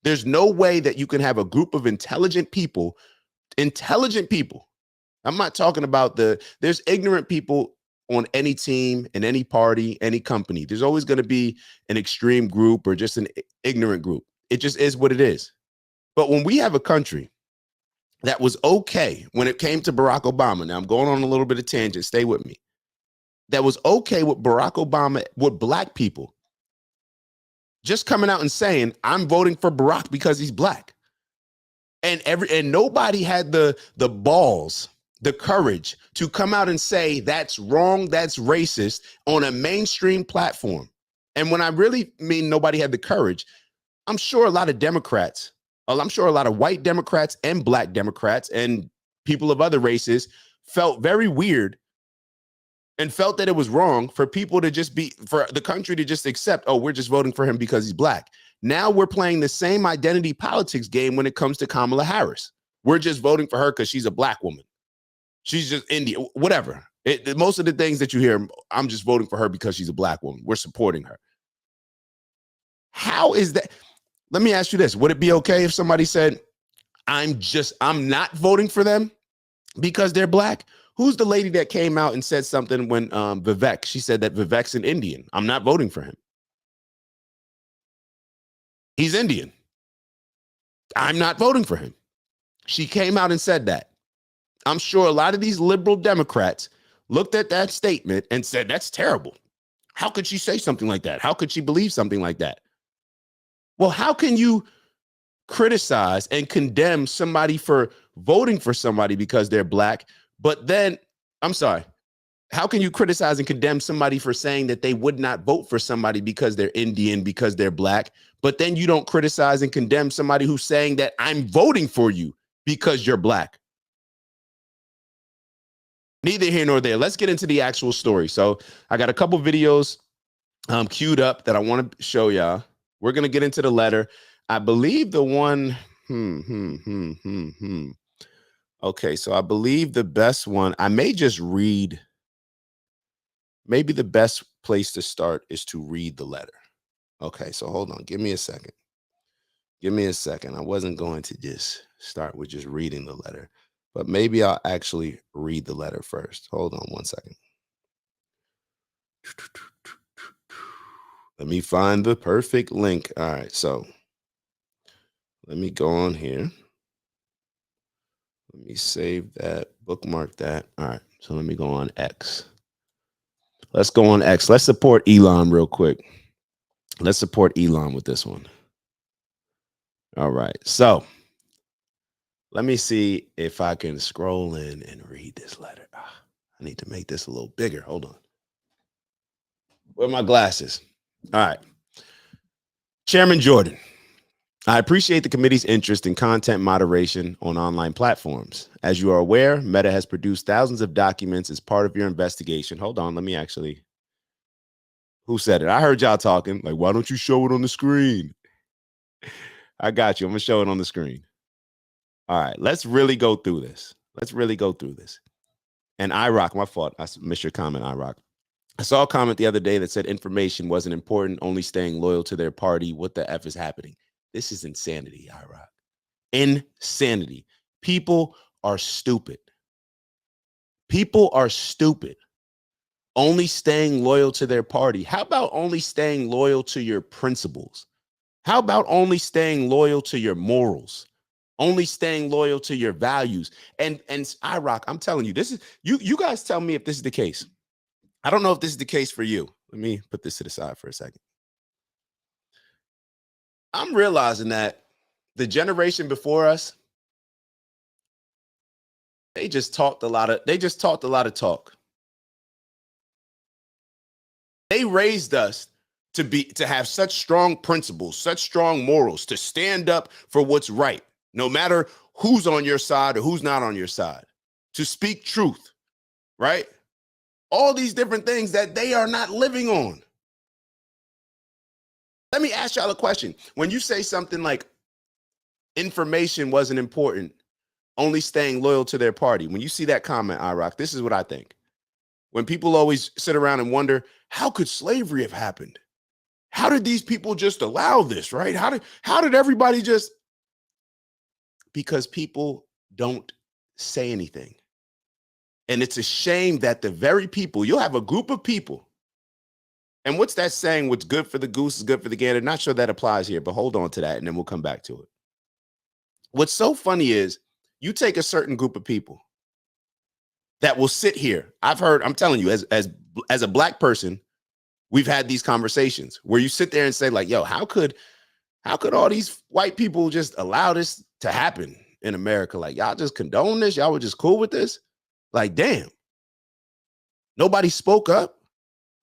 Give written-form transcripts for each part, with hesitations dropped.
There's no way that you can have a group of intelligent people. I'm not talking about there's ignorant people on any team, in any party, any company. There's always going to be an extreme group or just an ignorant group. It just is what it is. But when we have a country that was okay when it came to Barack Obama, now I'm going on a little bit of tangent, stay with me, that was okay with Barack Obama, with black people just coming out and saying, I'm voting for Barack because he's black. And nobody had the balls, the courage to come out and say that's wrong, that's racist on a mainstream platform. And when I really mean nobody had the courage, I'm sure a lot of Democrats, I'm sure a lot of white Democrats and black Democrats and people of other races felt very weird and felt that it was wrong for people to just for the country to just accept, oh, we're just voting for him because he's black. Now we're playing the same identity politics game when it comes to Kamala Harris. We're just voting for her because she's a black woman. She's just Indian, whatever. Most of the things that you hear, I'm just voting for her because she's a black woman. We're supporting her. How is that? Let me ask you this. Would it be okay if somebody said, I'm not voting for them because they're black? Who's the lady that came out and said something when Vivek, she said that Vivek's an Indian. I'm not voting for him. He's Indian. I'm not voting for him. She came out and said that. I'm sure a lot of these liberal Democrats looked at that statement and said, that's terrible. How could she say something like that? How could she believe something like that? Well, how can you criticize and condemn somebody for voting for somebody because they're black, but then, I'm sorry, how can you criticize and condemn somebody for saying that they would not vote for somebody because they're Indian, because they're black, but then you don't criticize and condemn somebody who's saying that I'm voting for you because you're black? Neither here nor there. Let's get into the actual story. So I got a couple videos queued up that I want to show y'all. We're going to get into the letter. I believe the one, Okay, so I believe the best one, I may just read, maybe the best place to start is to read the letter. Okay, so hold on, give me a second. Give me a second. I wasn't going to just start with just reading the letter, but maybe I'll actually read the letter first. Hold on one second. Let me find the perfect link. All right, so let me go on here. Let me save that, bookmark that. All right, so let me go on X. Let's go on X. Let's support Elon real quick. Let's support Elon with this one. All right, so let me see if I can scroll in and read this letter. I need to make this a little bigger. Hold on. Where are my glasses? All right. Chairman Jordan, I appreciate the committee's interest in content moderation on online platforms. As you are aware, Meta has produced thousands of documents as part of your investigation. Hold on, let me actually. Who said it? I heard y'all talking. Like, why don't you show it on the screen? I got you. I'm going to show it on the screen. All right, let's really go through this. Let's really go through this. And IROC, my fault. I missed your comment, IROC. I saw a comment the other day that said information wasn't important, only staying loyal to their party. What the F is happening? This is insanity, IROC. Insanity. People are stupid. People are stupid. Only staying loyal to their party. How about only staying loyal to your principles? How about only staying loyal to your morals? Only staying loyal to your values? And IROC, I'm telling you, this is you guys tell me if this is the case. I don't know if this is the case for you. Let me put this to the side for a second. I'm realizing that the generation before us, they just talked a lot of talk. They raised us to have such strong principles, such strong morals, to stand up for what's right, no matter who's on your side or who's not on your side, to speak truth, right? All these different things that they are not living on. Let me ask y'all a question. When you say something like information wasn't important, only staying loyal to their party, when you see that comment, IROC, this is what I think. When people always sit around and wonder, how could slavery have happened? How did these people just allow this, right? How did everybody just? Because people don't say anything. And it's a shame that the very people, you'll have a group of people. And what's that saying? What's good for the goose is good for the gander. Not sure that applies here, but hold on to that and then we'll come back to it. What's so funny is you take a certain group of people that will sit here. I'm telling you, as a black person, we've had these conversations where you sit there and say, like, yo, how could all these white people just allow this to happen in America? Like, y'all just condone this? Y'all were just cool with this? Like, damn. Nobody spoke up.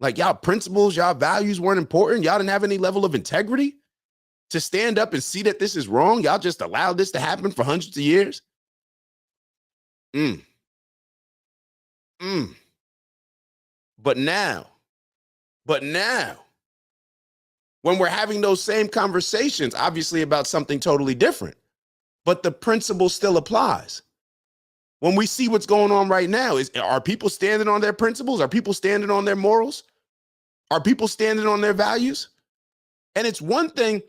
Like, y'all principles, y'all values weren't important. Y'all didn't have any level of integrity to stand up and see that this is wrong. Y'all just allowed this to happen for hundreds of years. But now, when we're having those same conversations, obviously about something totally different, but the principle still applies. When we see what's going on right now, are people standing on their principles? Are people standing on their morals? Are people standing on their values? And it's one thing,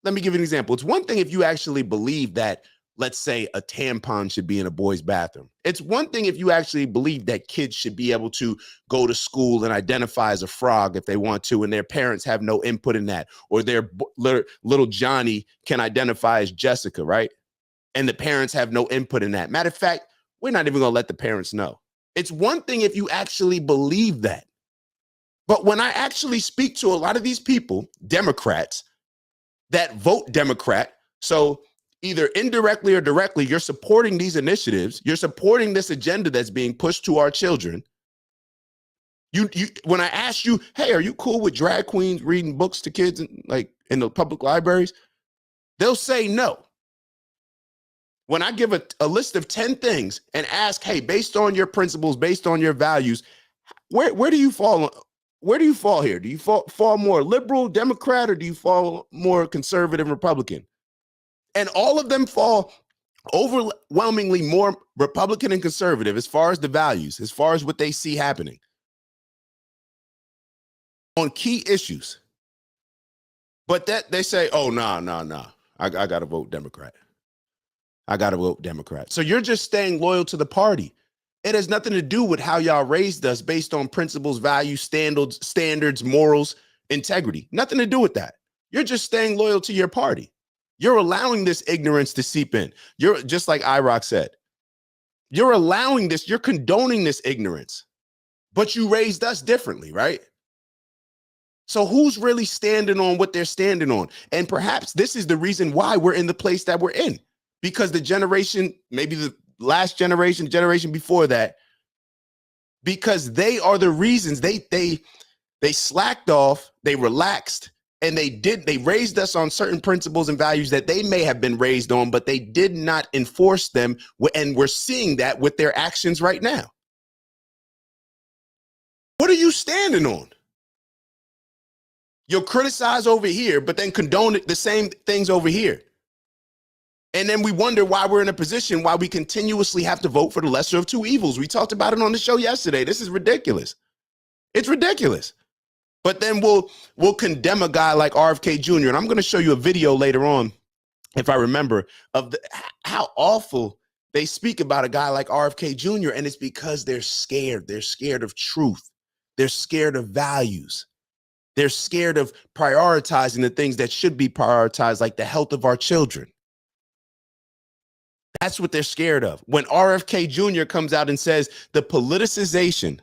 let me give you an example. It's one thing if you actually believe that, let's say, a tampon should be in a boy's bathroom. It's one thing if you actually believe that kids should be able to go to school and identify as a frog if they want to, and their parents have no input in that, or their little Johnny can identify as Jessica, right? And the parents have no input in that. Matter of fact, we're not even going to let the parents know. It's one thing if you actually believe that. But when I actually speak to a lot of these people, Democrats, that vote Democrat, so either indirectly or directly, you're supporting these initiatives, you're supporting this agenda that's being pushed to our children. When I ask you, hey, are you cool with drag queens reading books to kids in the public libraries? They'll say no. When I give a list of 10 things and ask, hey, based on your principles, based on your values, where do you fall? Where do you fall here? Do you fall more liberal, Democrat, or do you fall more conservative, Republican? And all of them fall overwhelmingly more Republican and conservative as far as the values, as far as what they see happening on key issues. But that they say, oh, no. I got to vote Democrat. I got to vote Democrat. So you're just staying loyal to the party. It has nothing to do with how y'all raised us based on principles, values, standards, morals, integrity. Nothing to do with that. You're just staying loyal to your party. You're allowing this ignorance to seep in. You're just like IROC said. You're allowing this, you're condoning this ignorance, but you raised us differently, right? So who's really standing on what they're standing on? And perhaps this is the reason why we're in the place that we're in, because the generation, maybe the last generation, generation before that, because they are the reasons they slacked off, they relaxed, and they raised us on certain principles and values that they may have been raised on, but they did not enforce them. And we're seeing that with their actions right now. What are you standing on? You'll criticize over here, but then condone the same things over here. And then we wonder why we're in a position why we continuously have to vote for the lesser of two evils. We talked about it on the show yesterday. This is ridiculous. It's ridiculous. But then we'll condemn a guy like RFK Jr. And I'm going to show you a video later on, if I remember, of how awful they speak about a guy like RFK Jr. And it's because they're scared. They're scared of truth. They're scared of values. They're scared of prioritizing the things that should be prioritized, like the health of our children. That's what they're scared of. When RFK Jr. comes out and says the politicization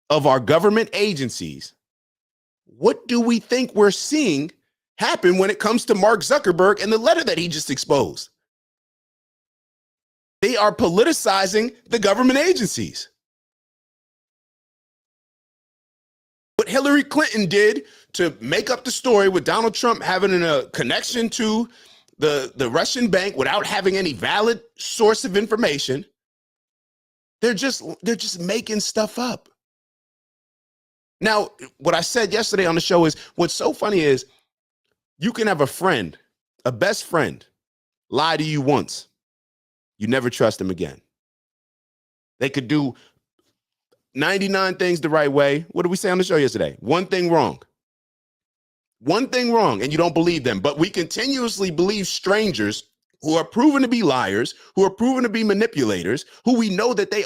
of our government agencies, what do we think we're seeing happen when it comes to Mark Zuckerberg and the letter that he just exposed? They are politicizing the government agencies. What Hillary Clinton did to make up the story with Donald Trump having a connection to the Russian bank without having any valid source of information, they're just making stuff up. Now, what I said yesterday on the show is, what's so funny is you can have a friend, a best friend, lie to you once. You never trust them again. They could do 99 things the right way. What did we say on the show yesterday? One thing wrong. one thing wrong and you don't believe them, but we continuously believe strangers who are proven to be liars, who are proven to be manipulators, who we know that they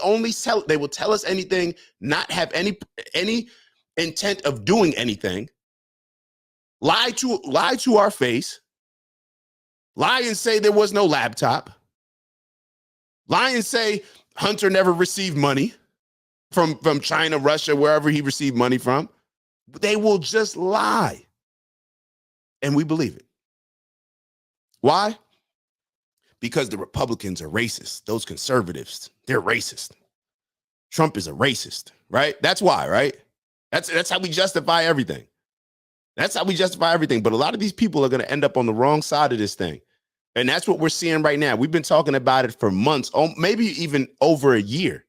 will tell us anything, not have any intent of doing anything, lie to our face, lie and say there was no laptop, lie and say Hunter never received money from China, Russia, wherever he received money from. They will just lie. And we believe it. Why? Because the Republicans are racist. Those conservatives, they're racist. Trump is a racist, right? That's why, right? That's how we justify everything. That's how we justify everything. But a lot of these people are going to end up on the wrong side of this thing. And that's what we're seeing right now. We've been talking about it for months, maybe even over a year,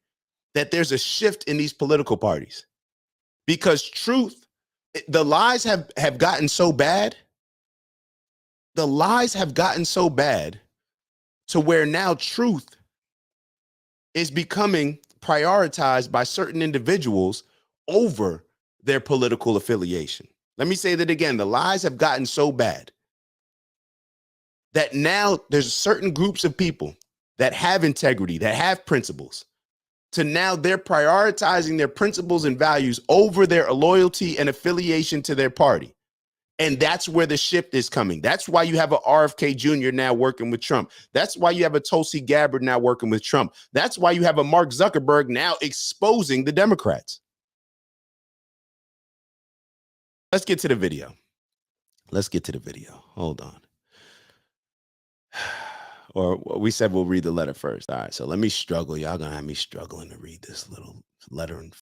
that there's a shift in these political parties. Because truth, the lies have gotten so bad. The lies have gotten so bad to where now truth is becoming prioritized by certain individuals over their political affiliation. Let me say that again. The lies have gotten so bad that now there's certain groups of people that have integrity, that have principles, to now they're prioritizing their principles and values over their loyalty and affiliation to their party. And that's where the shift is coming. That's why you have a RFK Jr. now working with Trump. That's why you have a Tulsi Gabbard now working with Trump. That's why you have a Mark Zuckerberg now exposing the Democrats. Let's get to the video. Hold on. Or we said we'll read the letter first. All right, so let me struggle. Y'all gonna have me struggling to read this little letter.